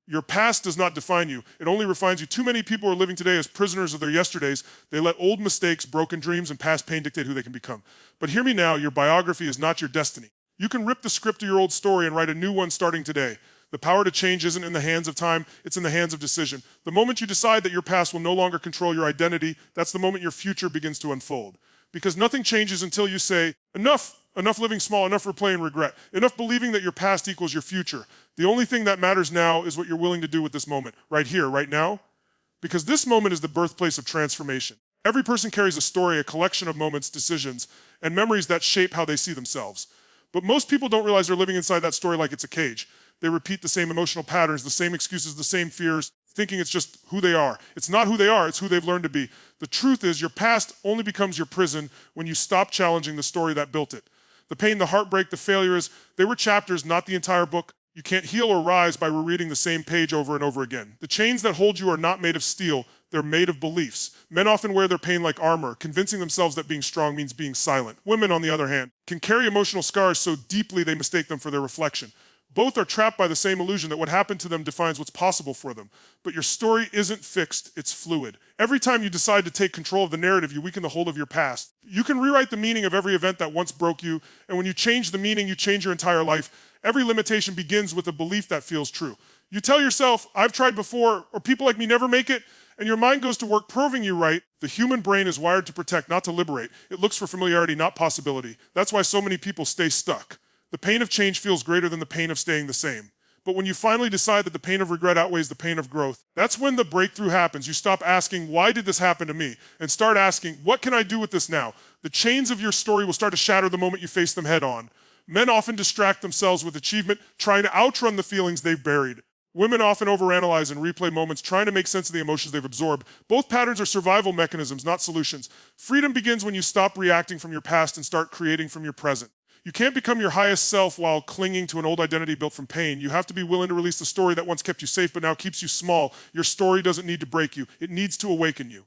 Your past does not define you. It only refines you. Too many people are living today as prisoners of their yesterdays. They let old mistakes, broken dreams, and past pain dictate who they can become. But hear me now, your biography is not your destiny. You can rip the script of your old story and write a new one starting today. The power to change isn't in the hands of time, it's in the hands of decision. The moment you decide that your past will no longer control your identity, that's the moment your future begins to unfold. Because nothing changes until you say, enough living small, enough replaying regret, enough believing that your past equals your future. The only thing that matters now is what you're willing to do with this moment, right here, right now. Because this moment is the birthplace of transformation. Every person carries a story, a collection of moments, decisions, and memories that shape how they see themselves. But most people don't realize they're living inside that story like it's a cage. They repeat the same emotional patterns, the same excuses, the same fears, thinking it's just who they are. It's not who they are, it's who they've learned to be. The truth is your past only becomes your prison when you stop challenging the story that built it. The pain, the heartbreak, the failures, they were chapters, not the entire book. You can't heal or rise by rereading the same page over and over again. The chains that hold you are not made of steel, they're made of beliefs. Men often wear their pain like armor, convincing themselves that being strong means being silent. Women, on the other hand, can carry emotional scars so deeply they mistake them for their reflection. Both are trapped by the same illusion that what happened to them defines what's possible for them. But your story isn't fixed, it's fluid. Every time you decide to take control of the narrative, you weaken the hold of your past. You can rewrite the meaning of every event that once broke you, and when you change the meaning, you change your entire life. Every limitation begins with a belief that feels true. You tell yourself, I've tried before, or people like me never make it, and your mind goes to work proving you right. The human brain is wired to protect, not to liberate. It looks for familiarity, not possibility. That's why so many people stay stuck. The pain of change feels greater than the pain of staying the same. But when you finally decide that the pain of regret outweighs the pain of growth, that's when the breakthrough happens. You stop asking, why did this happen to me? And start asking, what can I do with this now? The chains of your story will start to shatter the moment you face them head on. Men often distract themselves with achievement, trying to outrun the feelings they've buried. Women often overanalyze and replay moments, trying to make sense of the emotions they've absorbed. Both patterns are survival mechanisms, not solutions. Freedom begins when you stop reacting from your past and start creating from your present. You can't become your highest self while clinging to an old identity built from pain. You have to be willing to release the story that once kept you safe but now keeps you small. Your story doesn't need to break you. It needs to awaken you.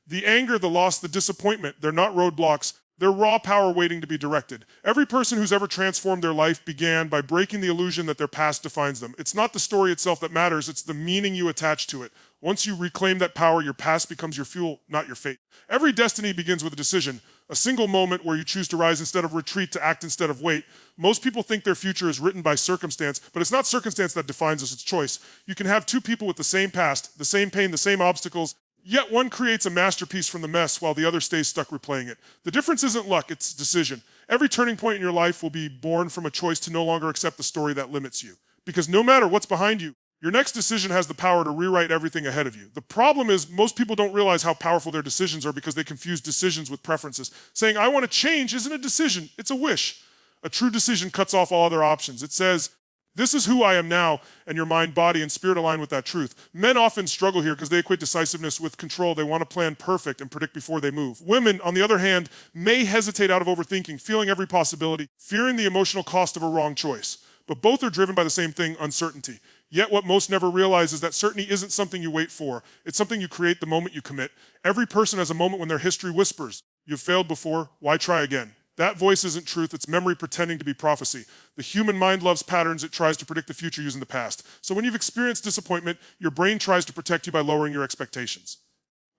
The anger, the loss, the disappointment, they're not roadblocks. They're raw power waiting to be directed. Every person who's ever transformed their life began by breaking the illusion that their past defines them. It's not the story itself that matters, it's the meaning you attach to it. Once you reclaim that power, your past becomes your fuel, not your fate. Every destiny begins with a decision, a single moment where you choose to rise instead of retreat, to act instead of wait. Most people think their future is written by circumstance, but it's not circumstance that defines us, it's choice. You can have two people with the same past, the same pain, the same obstacles, yet one creates a masterpiece from the mess while the other stays stuck replaying it. The difference isn't luck, it's decision. Every turning point in your life will be born from a choice to no longer accept the story that limits you. Because no matter what's behind you, your next decision has the power to rewrite everything ahead of you. The problem is most people don't realize how powerful their decisions are because they confuse decisions with preferences. Saying, I want to change isn't a decision, it's a wish. A true decision cuts off all other options. It says, this is who I am now, and your mind, body, and spirit align with that truth. Men often struggle here because they equate decisiveness with control. They want to plan perfect and predict before they move. Women, on the other hand, may hesitate out of overthinking, feeling every possibility, fearing the emotional cost of a wrong choice. But both are driven by the same thing, uncertainty. Yet what most never realize is that certainty isn't something you wait for. It's something you create the moment you commit. Every person has a moment when their history whispers, you've failed before, why try again? That voice isn't truth, it's memory pretending to be prophecy. The human mind loves patterns, it tries to predict the future using the past. So when you've experienced disappointment, your brain tries to protect you by lowering your expectations.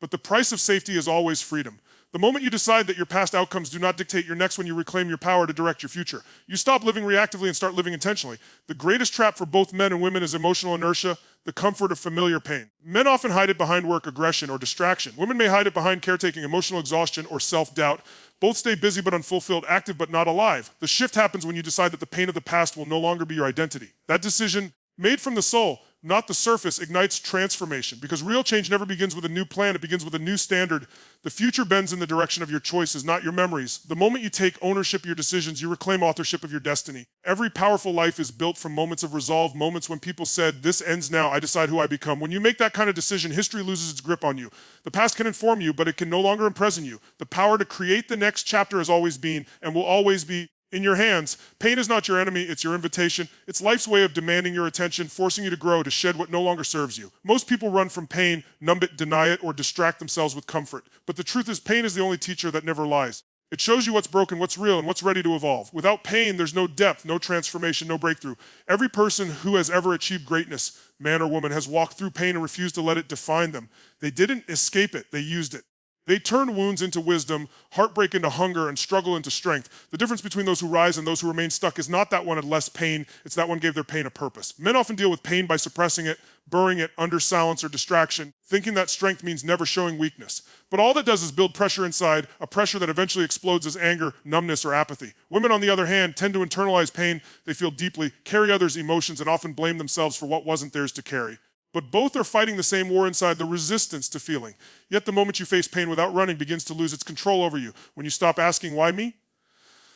But the price of safety is always freedom. The moment you decide that your past outcomes do not dictate your next when you reclaim your power to direct your future. You stop living reactively and start living intentionally. The greatest trap for both men and women is emotional inertia, the comfort of familiar pain. Men often hide it behind work, aggression, or distraction. Women may hide it behind caretaking, emotional exhaustion, or self-doubt. Both stay busy but unfulfilled, active but not alive. The shift happens when you decide that the pain of the past will no longer be your identity. That decision, made from the soul, not the surface, ignites transformation. Because real change never begins with a new plan, it begins with a new standard. The future bends in the direction of your choices, not your memories. The moment you take ownership of your decisions, you reclaim authorship of your destiny. Every powerful life is built from moments of resolve, moments when people said, this ends now, I decide who I become. When you make that kind of decision, history loses its grip on you. The past can inform you, but it can no longer imprison you. The power to create the next chapter has always been, and will always be, in your hands. Pain is not your enemy, it's your invitation. It's life's way of demanding your attention, forcing you to grow, to shed what no longer serves you. Most people run from pain, numb it, deny it, or distract themselves with comfort. But the truth is, pain is the only teacher that never lies. It shows you what's broken, what's real, and what's ready to evolve. Without pain, there's no depth, no transformation, no breakthrough. Every person who has ever achieved greatness, man or woman, has walked through pain and refused to let it define them. They didn't escape it, they used it. They turn wounds into wisdom, heartbreak into hunger, and struggle into strength. The difference between those who rise and those who remain stuck is not that one had less pain, it's that one gave their pain a purpose. Men often deal with pain by suppressing it, burying it under silence or distraction, thinking that strength means never showing weakness. But all that does is build pressure inside, a pressure that eventually explodes as anger, numbness, or apathy. Women, on the other hand, tend to internalize pain they feel deeply, carry others' emotions, and often blame themselves for what wasn't theirs to carry. But both are fighting the same war inside, the resistance to feeling. Yet the moment you face pain without running begins to lose its control over you. When you stop asking, why me?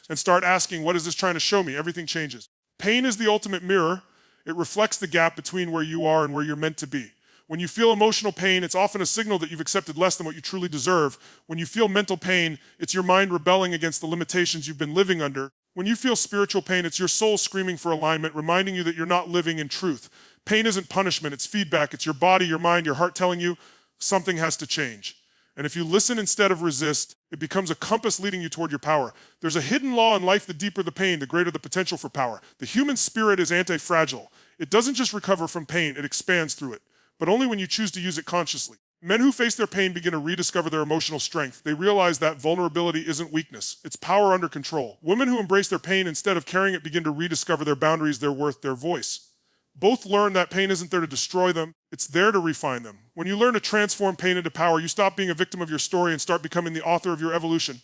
And start asking, what is this trying to show me? Everything changes. Pain is the ultimate mirror. It reflects the gap between where you are and where you're meant to be. When you feel emotional pain, it's often a signal that you've accepted less than what you truly deserve. When you feel mental pain, it's your mind rebelling against the limitations you've been living under. When you feel spiritual pain, it's your soul screaming for alignment, reminding you that you're not living in truth. Pain isn't punishment, it's feedback. It's your body, your mind, your heart telling you something has to change. And if you listen instead of resist, it becomes a compass leading you toward your power. There's a hidden law in life: the deeper the pain, the greater the potential for power. The human spirit is anti-fragile. It doesn't just recover from pain, it expands through it. But only when you choose to use it consciously. Men who face their pain begin to rediscover their emotional strength. They realize that vulnerability isn't weakness, it's power under control. Women who embrace their pain instead of carrying it begin to rediscover their boundaries, their worth, their voice. Both learn that pain isn't there to destroy them, it's there to refine them. When you learn to transform pain into power, you stop being a victim of your story and start becoming the author of your evolution.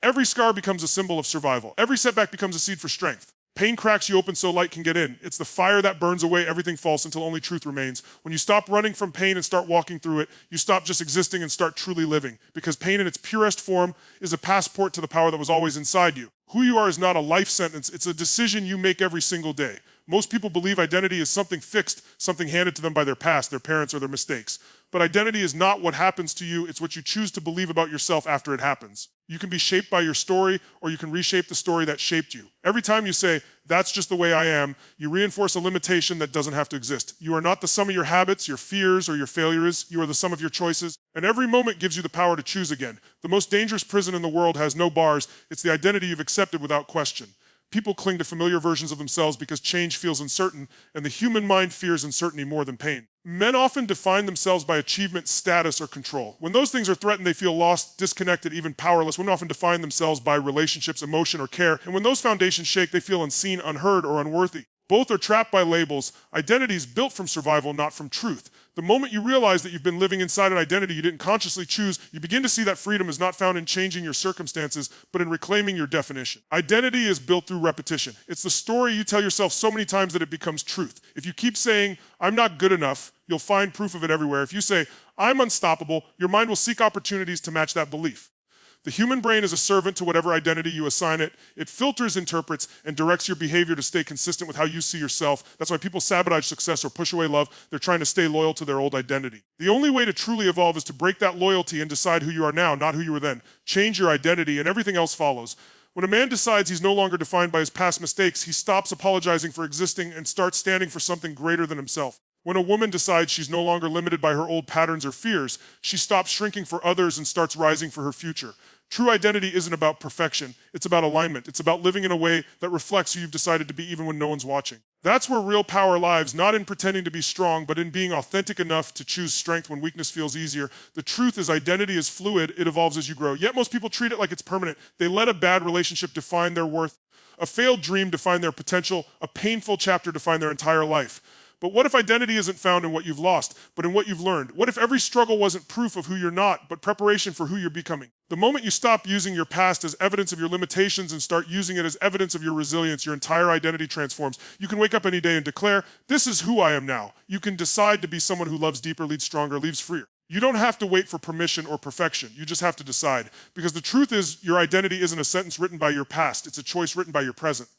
Every scar becomes a symbol of survival. Every setback becomes a seed for strength. Pain cracks you open so light can get in. It's the fire that burns away everything false until only truth remains. When you stop running from pain and start walking through it, you stop just existing and start truly living. Because pain in its purest form is a passport to the power that was always inside you. Who you are is not a life sentence, it's a decision you make every single day. Most people believe identity is something fixed, something handed to them by their past, their parents, or their mistakes. But identity is not what happens to you, it's what you choose to believe about yourself after it happens. You can be shaped by your story, or you can reshape the story that shaped you. Every time you say, that's just the way I am, you reinforce a limitation that doesn't have to exist. You are not the sum of your habits, your fears, or your failures. You are the sum of your choices. And every moment gives you the power to choose again. The most dangerous prison in the world has no bars. It's the identity you've accepted without question. People cling to familiar versions of themselves because change feels uncertain, and the human mind fears uncertainty more than pain. Men often define themselves by achievement, status, or control. When those things are threatened, they feel lost, disconnected, even powerless. Women often define themselves by relationships, emotion, or care. And when those foundations shake, they feel unseen, unheard, or unworthy. Both are trapped by labels. Identity is built from survival, not from truth. The moment you realize that you've been living inside an identity you didn't consciously choose, you begin to see that freedom is not found in changing your circumstances, but in reclaiming your definition. Identity is built through repetition. It's the story you tell yourself so many times that it becomes truth. If you keep saying, I'm not good enough, you'll find proof of it everywhere. If you say, I'm unstoppable, your mind will seek opportunities to match that belief. The human brain is a servant to whatever identity you assign it. It filters, interprets, and directs your behavior to stay consistent with how you see yourself. That's why people sabotage success or push away love. They're trying to stay loyal to their old identity. The only way to truly evolve is to break that loyalty and decide who you are now, not who you were then. Change your identity and everything else follows. When a man decides he's no longer defined by his past mistakes, he stops apologizing for existing and starts standing for something greater than himself. When a woman decides she's no longer limited by her old patterns or fears, she stops shrinking for others and starts rising for her future. True identity isn't about perfection, it's about alignment. It's about living in a way that reflects who you've decided to be even when no one's watching. That's where real power lies, not in pretending to be strong, but in being authentic enough to choose strength when weakness feels easier. The truth is identity is fluid, it evolves as you grow. Yet most people treat it like it's permanent. They let a bad relationship define their worth, a failed dream define their potential, a painful chapter define their entire life. But what if identity isn't found in what you've lost, but in what you've learned? What if every struggle wasn't proof of who you're not, but preparation for who you're becoming? The moment you stop using your past as evidence of your limitations and start using it as evidence of your resilience, your entire identity transforms. You can wake up any day and declare, this is who I am now. You can decide to be someone who loves deeper, leads stronger, leaves freer. You don't have to wait for permission or perfection. You just have to decide. Because the truth is, your identity isn't a sentence written by your past. It's a choice written by your present.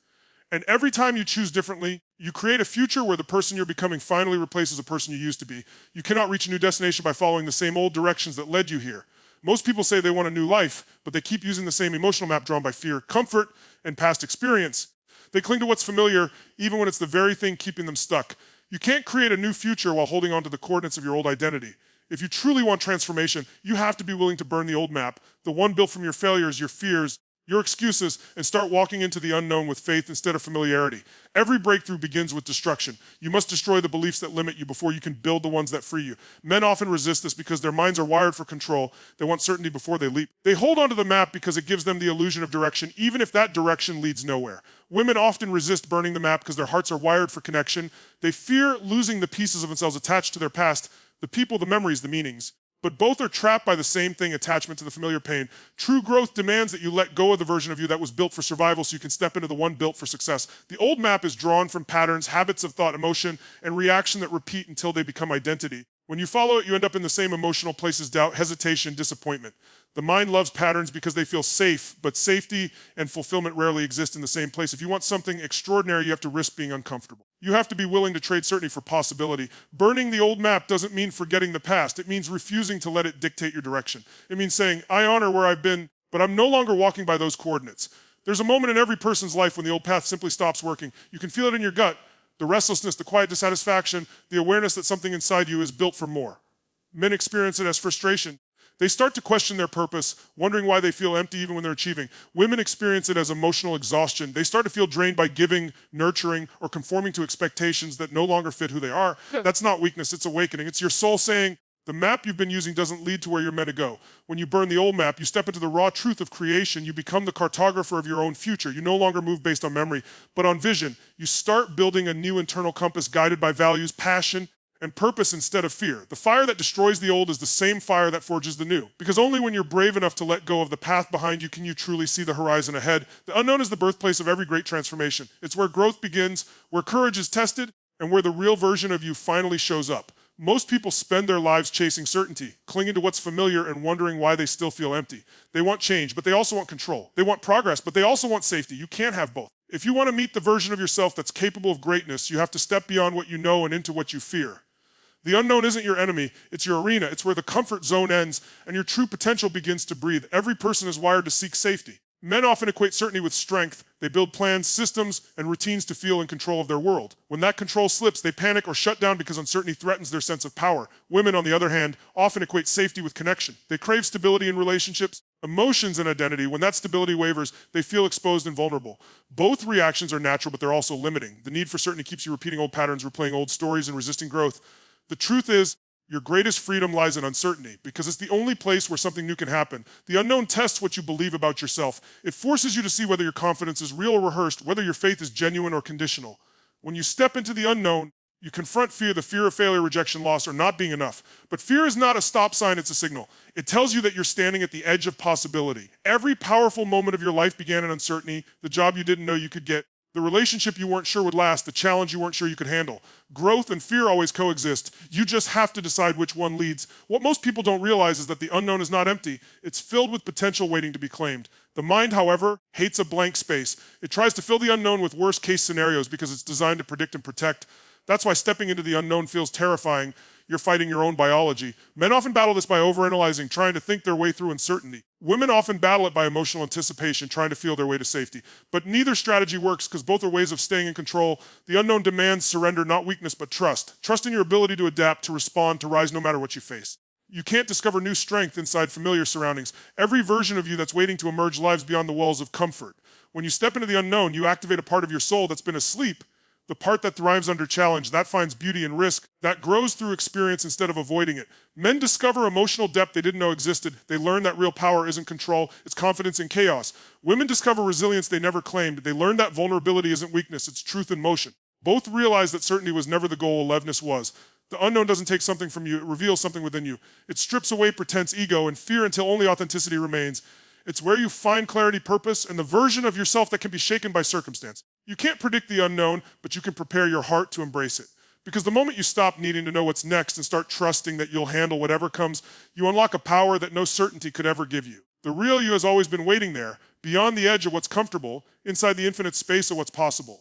And every time you choose differently, you create a future where the person you're becoming finally replaces the person you used to be. You cannot reach a new destination by following the same old directions that led you here. Most people say they want a new life, but they keep using the same emotional map drawn by fear, comfort, and past experience. They cling to what's familiar, even when it's the very thing keeping them stuck. You can't create a new future while holding on to the coordinates of your old identity. If you truly want transformation, you have to be willing to burn the old map, the one built from your failures, your fears, your excuses, and start walking into the unknown with faith instead of familiarity. Every breakthrough begins with destruction. You must destroy the beliefs that limit you before you can build the ones that free you. Men often resist this because their minds are wired for control. They want certainty before they leap. They hold onto the map because it gives them the illusion of direction, even if that direction leads nowhere. Women often resist burning the map because their hearts are wired for connection. They fear losing the pieces of themselves attached to their past, the people, the memories, the meanings. But both are trapped by the same thing, attachment to the familiar pain. True growth demands that you let go of the version of you that was built for survival so you can step into the one built for success. The old map is drawn from patterns, habits of thought, emotion, and reaction that repeat until they become identity. When you follow it, you end up in the same emotional places: doubt, hesitation, disappointment. The mind loves patterns because they feel safe, but safety and fulfillment rarely exist in the same place. If you want something extraordinary, you have to risk being uncomfortable. You have to be willing to trade certainty for possibility. Burning the old map doesn't mean forgetting the past. It means refusing to let it dictate your direction. It means saying, I honor where I've been, but I'm no longer walking by those coordinates. There's a moment in every person's life when the old path simply stops working. You can feel it in your gut, the restlessness, the quiet dissatisfaction, the awareness that something inside you is built for more. Men experience it as frustration. They start to question their purpose, wondering why they feel empty even when they're achieving. Women experience it as emotional exhaustion. They start to feel drained by giving, nurturing, or conforming to expectations that no longer fit who they are. That's not weakness, it's awakening. It's your soul saying, the map you've been using doesn't lead to where you're meant to go. When you burn the old map, you step into the raw truth of creation. You become the cartographer of your own future. You no longer move based on memory, but on vision. You start building a new internal compass guided by values, passion, and purpose instead of fear. The fire that destroys the old is the same fire that forges the new. Because only when you're brave enough to let go of the path behind you can you truly see the horizon ahead. The unknown is the birthplace of every great transformation. It's where growth begins, where courage is tested, and where the real version of you finally shows up. Most people spend their lives chasing certainty, clinging to what's familiar and wondering why they still feel empty. They want change, but they also want control. They want progress, but they also want safety. You can't have both. If you want to meet the version of yourself that's capable of greatness, you have to step beyond what you know and into what you fear. The unknown isn't your enemy, it's your arena. It's where the comfort zone ends and your true potential begins to breathe. Every person is wired to seek safety. Men often equate certainty with strength. They build plans, systems, and routines to feel in control of their world. When that control slips, they panic or shut down because uncertainty threatens their sense of power. Women, on the other hand, often equate safety with connection. They crave stability in relationships, emotions, and identity. When that stability wavers, they feel exposed and vulnerable. Both reactions are natural, but they're also limiting. The need for certainty keeps you repeating old patterns, replaying old stories, and resisting growth. The truth is, your greatest freedom lies in uncertainty because it's the only place where something new can happen. The unknown tests what you believe about yourself. It forces you to see whether your confidence is real or rehearsed, whether your faith is genuine or conditional. When you step into the unknown, you confront fear, the fear of failure, rejection, loss, or not being enough. But fear is not a stop sign, it's a signal. It tells you that you're standing at the edge of possibility. Every powerful moment of your life began in uncertainty, the job you didn't know you could get, the relationship you weren't sure would last, the challenge you weren't sure you could handle. Growth and fear always coexist. You just have to decide which one leads. What most people don't realize is that the unknown is not empty. It's filled with potential waiting to be claimed. The mind, however, hates a blank space. It tries to fill the unknown with worst-case scenarios because it's designed to predict and protect. That's why stepping into the unknown feels terrifying. You're fighting your own biology. Men often battle this by overanalyzing, trying to think their way through uncertainty. Women often battle it by emotional anticipation, trying to feel their way to safety. But neither strategy works because both are ways of staying in control. The unknown demands surrender, not weakness, but trust. Trust in your ability to adapt, to respond, to rise no matter what you face. You can't discover new strength inside familiar surroundings. Every version of you that's waiting to emerge lives beyond the walls of comfort. When you step into the unknown, you activate a part of your soul that's been asleep. The part that thrives under challenge, that finds beauty in risk, that grows through experience instead of avoiding it. Men discover emotional depth they didn't know existed. They learn that real power isn't control, it's confidence in chaos. Women discover resilience they never claimed. They learn that vulnerability isn't weakness, it's truth in motion. Both realize that certainty was never the goal, aliveness was. The unknown doesn't take something from you, it reveals something within you. It strips away pretense, ego, and fear until only authenticity remains. It's where you find clarity, purpose, and the version of yourself that can be shaken by circumstance. You can't predict the unknown, but you can prepare your heart to embrace it. Because the moment you stop needing to know what's next and start trusting that you'll handle whatever comes, you unlock a power that no certainty could ever give you. The real you has always been waiting there, beyond the edge of what's comfortable, inside the infinite space of what's possible.